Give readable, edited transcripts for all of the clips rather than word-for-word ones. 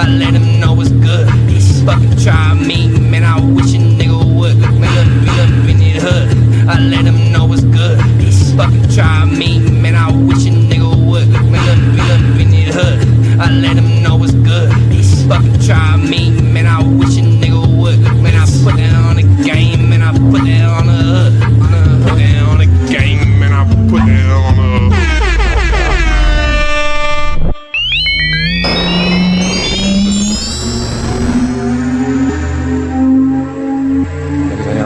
I let him know what's good. Fucking try me, man, I wish a nigga would. Man, look in the hood. I let him know what's good. Fucking try me, man, I wish a nigga would. Man, look in the hood. I let him know what's good. Fucking try me, man, I wish a nigga would. Man, I put that on the game, man, I put that on the hood. Put that on the game, man, I put that on the hood.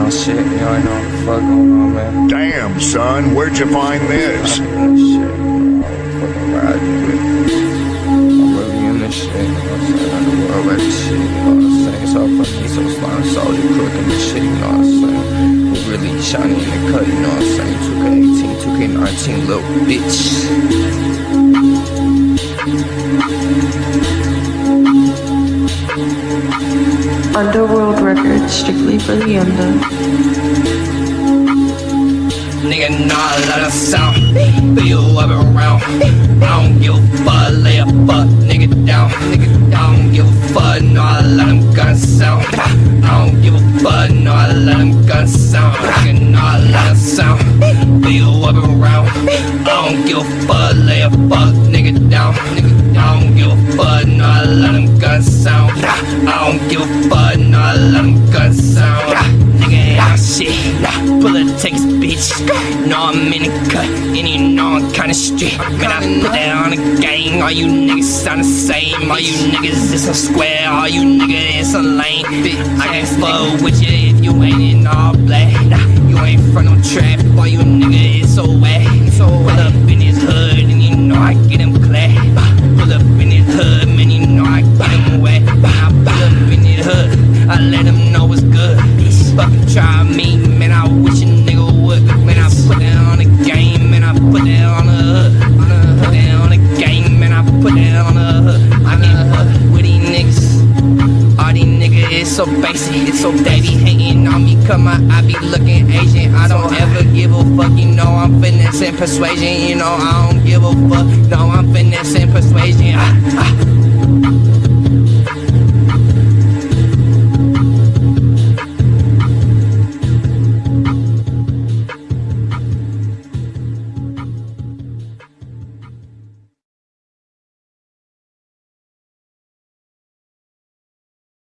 Shit, you already know what the fuck going on, man. Damn, son, where'd you find this? I'm in this shit, I'm fucking riding with it. I'm really in this shit, you know what I'm saying? I'm the world ready shit, you know what I'm saying? So fucking me, so slime, soldier, crook in this shit, you know what I'm saying? We really shiny in the cut, you know what I'm saying? 2K18, 2K19, little bitch. Underworld Records, strictly for the under. Nigga, nah, let us sound. Feel up and around. I don't give a fuck, lay a fuck, nigga down. Nigga, I don't give a fuck, no, I let them guns sound. I don't give a fuck, no, I let them guns sound. Nigga, nah, let us sound. Feel up and around. I don't give a fuck, lay a fuck, nigga down. Nigga, I don't give a fuck, no, I let them guns sound. I don't give a fuck, no, I let them guns sound. Nigga, ain't shit. Pull a takes, bitch. No, I'm in the cut, and you know I'm kinda strict. Man, I put that on the gang. All you niggas sound the same. All you niggas is some square. All you niggas is some lame. I can't fuck with you if you ain't in all black. You ain't from no trap. All you niggas is so whack. Pull up in his hood, and you know I get him clap. Pull up in his hood, man, you know I get him wet. I pull up in his hood, I let him know what's good. Fucking try me, man, I wish a nigga would. Man, I put that on the game, man, I put that on the hood. Put that on the game, man, I put that on the hood. I can't fuck with these niggas. All these niggas is so basic, it's so they be hating on me, come on, I be looking Asian. I don't ever give a fuck, you know I'm finesse and persuasion. You know I don't give a fuck, no I'm finesse and persuasion.